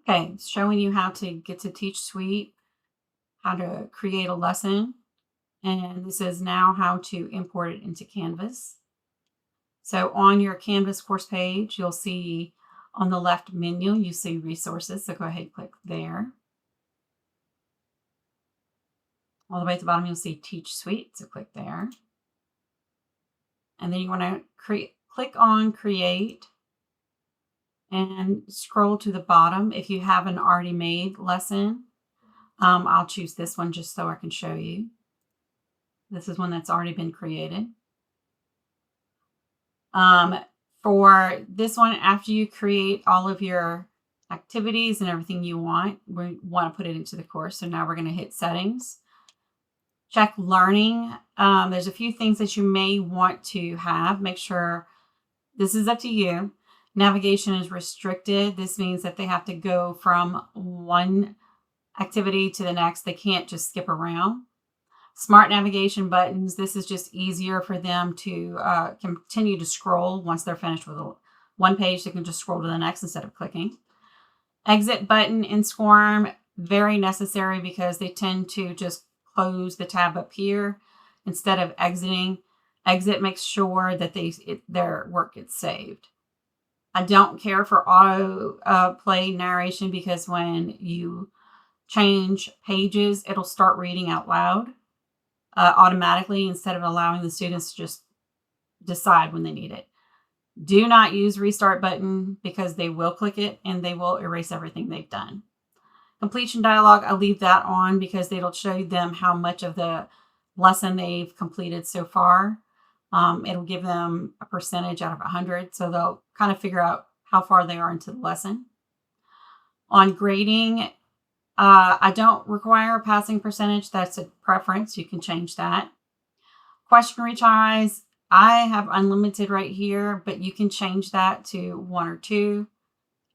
Okay, it's showing you how to get to Teach Suite, how to create a lesson, and this is now how to import it into Canvas. So on your Canvas course page, you'll see on the left menu, you see resources. So go ahead and click there. All the way at the bottom, you'll see Teach Suite. So click there. And then you want to click on Create and scroll to the bottom. If you have an already made lesson, I'll choose this one just so I can show you. This is one that's already been created. For this one, after you create all of your activities and everything you want, we want to put it into the course. So now we're going to hit Settings. Check Learning. There's a few things that you may want to have. Make sure this is up to you. Navigation is restricted. This means that they have to go from one activity to the next. They can't just skip around. Smart navigation buttons. This is just easier for them to continue to scroll once they're finished with one page. They can just scroll to the next instead of clicking. Exit button in SCORM, very necessary because they tend to just close the tab up here instead of exiting. Exit makes sure that their work gets saved. I don't care for auto play narration because when you change pages, it'll start reading out loud automatically instead of allowing the students to just decide when they need it. Do not use restart button because they will click it and they will erase everything they've done. Completion dialog, I'll leave that on because it'll show them how much of the lesson they've completed so far. It'll give them a percentage out of 100, so they'll kind of figure out how far they are into the lesson. On grading, I don't require a passing percentage. That's a preference. You can change that. Question retries, I have unlimited right here, but you can change that to 1 or 2.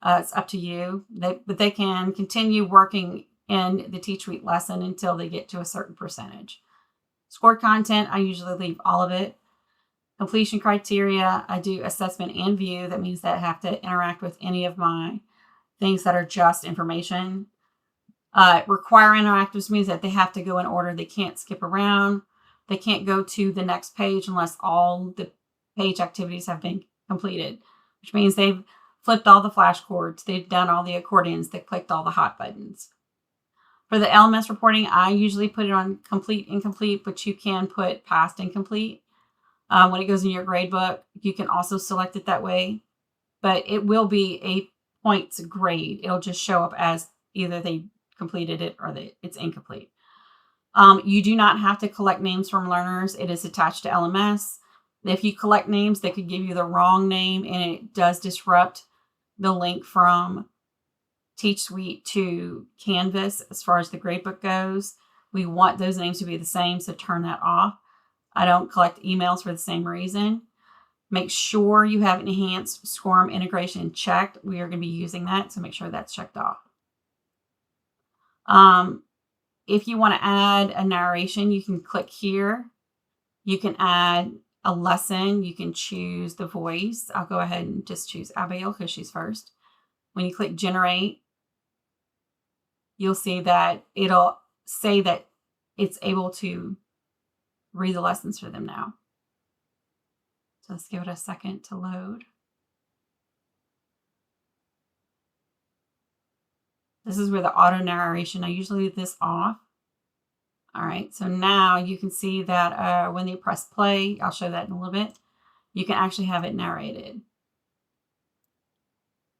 It's up to you. But they can continue working in the Teach Suite lesson until they get to a certain percentage. Scored content, I usually leave all of it. Completion criteria, I do assessment and view. That means that I have to interact with any of my things that are just information. Require interactives means that they have to go in order. They can't skip around. They can't go to the next page unless all the page activities have been completed, which means they've flipped all the flashcards, they've done all the accordions, they clicked all the hot buttons. For the LMS reporting, I usually put it on complete, incomplete, but you can put past incomplete. When it goes in your gradebook, you can also select it that way, but it will be a points grade. It'll just show up as either they completed it or it's incomplete. You do not have to collect names from learners. It is attached to LMS. If you collect names, they could give you the wrong name, and it does disrupt the link from Teach Suite to Canvas as far as the gradebook goes. We want those names to be the same, so turn that off. I don't collect emails for the same reason. Make sure you have enhanced SCORM integration checked. We are going to be using that, so make sure that's checked off. If you want to add a narration, you can click here. You can add a lesson. You can choose the voice. I'll go ahead and just choose Abigail because she's first. When you click generate, you'll see that it'll say that it's able to read the lessons for them now. So let's give it a second to load. This is where the auto narration, I usually leave this off. All right, so now you can see that when they press play, I'll show that in a little bit, you can actually have it narrated.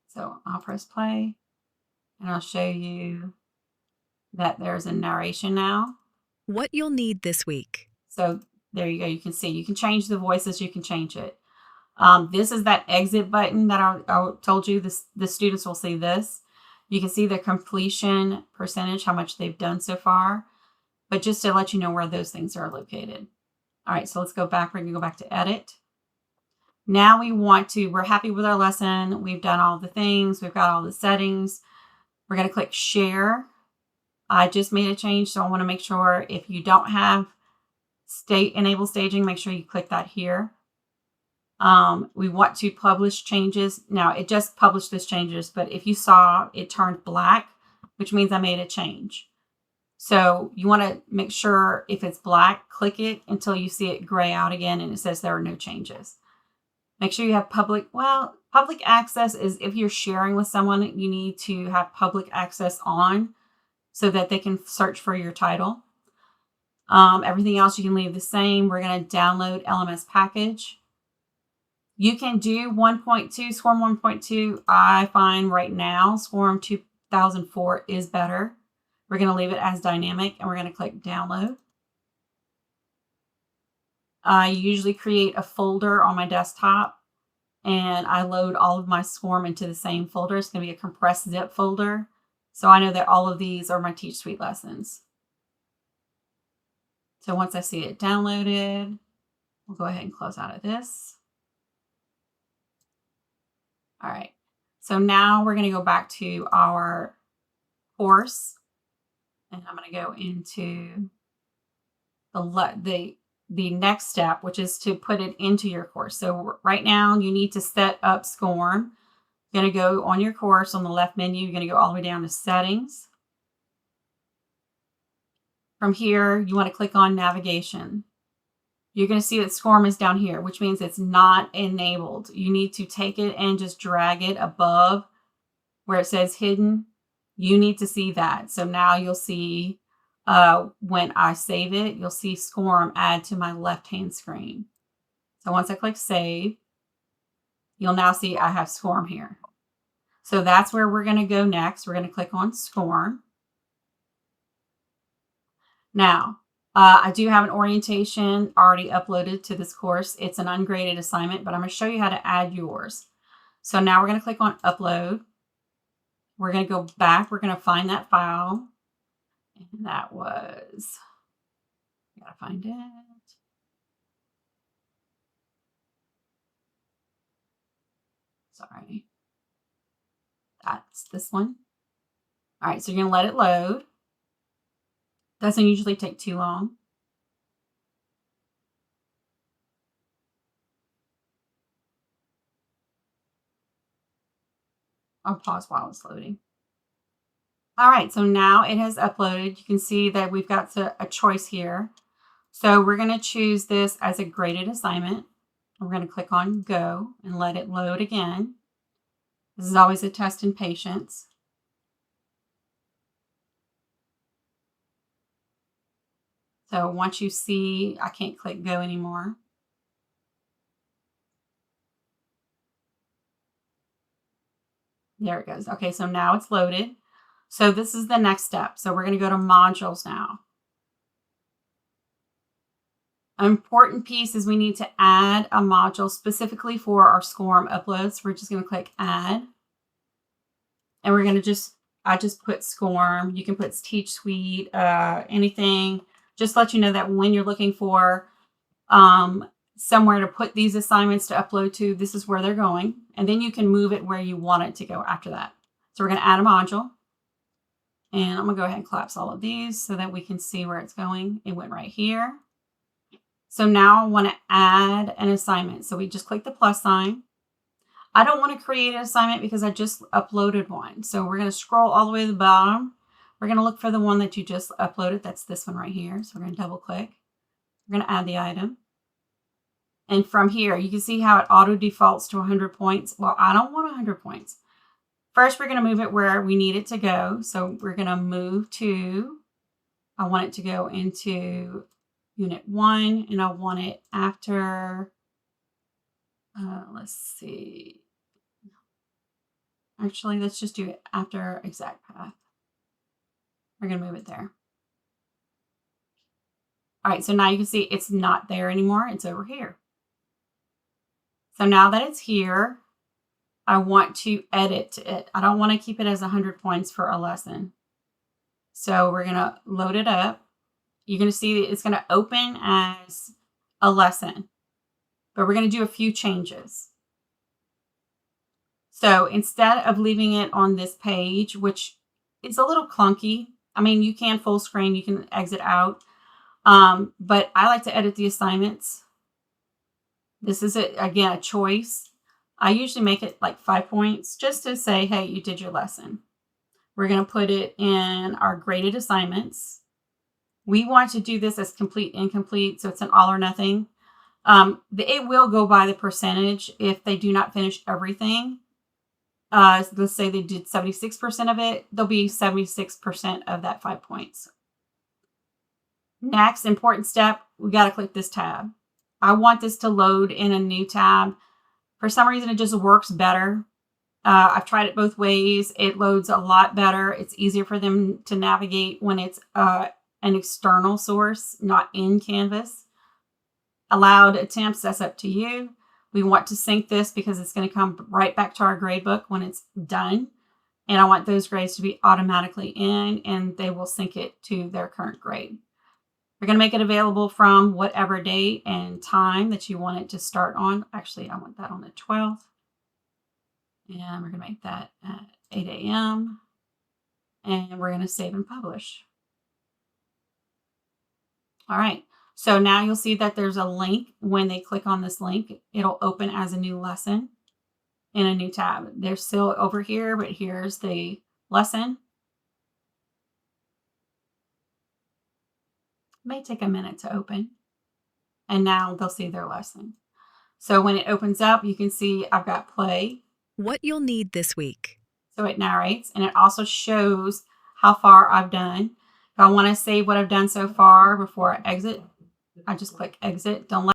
So I'll press play and I'll show you that there's a narration now. What you'll need this week. So there you go. You can see, you can change the voices, you can change it. This is that exit button that I told you the students will see this. You can see the completion percentage, how much they've done so far, but just to let you know where those things are located. All right, so let's go back. We're gonna go back to edit. Now we're happy with our lesson. We've done all the things. We've got all the settings. We're gonna click share. I just made a change, so I wanna make sure if you don't have enable staging, make sure you click that here. We want to publish changes. Now, it just published those changes, but if you saw, it turned black, which means I made a change. So you want to make sure if it's black, click it until you see it gray out again and it says there are no changes. Make sure you have public access is if you're sharing with someone, you need to have public access on so that they can search for your title. Everything else you can leave the same. We're going to download LMS package. You can do 1.2, SCORM 1.2. I find right now SCORM 2004 is better. We're going to leave it as dynamic and we're going to click download. I usually create a folder on my desktop and I load all of my SCORM into the same folder. It's going to be a compressed zip folder. So I know that all of these are my Teach Suite lessons. So once I see it downloaded, we'll go ahead and close out of this. All right. So now we're going to go back to our course. And I'm going to go into the next step, which is to put it into your course. So right now you need to set up SCORM. You're going to go on your course on the left menu. You're going to go all the way down to settings. From here, you want to click on navigation. You're going to see that SCORM is down here, which means it's not enabled. You need to take it and just drag it above where it says hidden. You need to see that. So now you'll see when I save it, you'll see SCORM add to my left-hand screen. So once I click save, you'll now see I have SCORM here. So that's where we're going to go next. We're going to click on SCORM. Now, I do have an orientation already uploaded to this course. It's an ungraded assignment, but I'm going to show you how to add yours. So now we're going to click on upload. We're going to go back. We're going to find that file. And that was, I got to find it. Sorry. That's this one. All right, so you're going to let it load. Doesn't usually take too long. I'll pause while it's loading. All right, so now it has uploaded. You can see that we've got a choice here. So we're going to choose this as a graded assignment. We're going to click on go and let it load again. This is always a test in patience. So once you see, I can't click go anymore. There it goes. Okay, so now it's loaded. So this is the next step. So we're going to go to modules now. An important piece is we need to add a module specifically for our SCORM uploads. We're just going to click add. And we're going to I just put SCORM. You can put Teach Suite, anything. Just let you know that when you're looking for somewhere to put these assignments to upload to, this is where they're going. And then you can move it where you want it to go after that. So we're going to add a module. And I'm going to go ahead and collapse all of these so that we can see where it's going. It went right here. So now I want to add an assignment. So we just click the plus sign. I don't want to create an assignment because I just uploaded one. So we're going to scroll all the way to the bottom. We're going to look for the one that you just uploaded. That's this one right here. So we're going to double click. We're going to add the item. And from here, you can see how it auto defaults to 100 points. Well, I don't want 100 points. First, we're going to move it where we need it to go. So we're going to move to, I want it to go into Unit 1, and I want it after, let's see. Actually, let's just do it after exact path. We're going to move it there. All right, so now you can see it's not there anymore. It's over here. So now that it's here, I want to edit it. I don't want to keep it as 100 points for a lesson. So we're going to load it up. You're going to see it's going to open as a lesson, but we're going to do a few changes. So instead of leaving it on this page, which is a little clunky, I mean, you can full screen, you can exit out, but I like to edit the assignments. This is, again, a choice. I usually make it like 5 points just to say, hey, you did your lesson. We're going to put it in our graded assignments. We want to do this as complete, incomplete, so it's an all or nothing. It will go by the percentage if they do not finish everything. Let's say they did 76% of it, there'll be 76% of that 5 points. Next important step, we got to click this tab. I want this to load in a new tab. For some reason, it just works better. I've tried it both ways. It loads a lot better. It's easier for them to navigate when it's an external source, not in Canvas. Allowed attempts, that's up to you. We want to sync this because it's going to come right back to our gradebook when it's done. And I want those grades to be automatically in, and they will sync it to their current grade. We're going to make it available from whatever date and time that you want it to start on. Actually, I want that on the 12th. And we're going to make that at 8 a.m. And we're going to save and publish. All right. So now you'll see that there's a link. When they click on this link, it'll open as a new lesson in a new tab. They're still over here, but here's the lesson. It may take a minute to open. And now they'll see their lesson. So when it opens up, you can see I've got play. What you'll need this week. So it narrates, and it also shows how far I've done. If I want to save what I've done so far before I exit, I just click exit. Don't let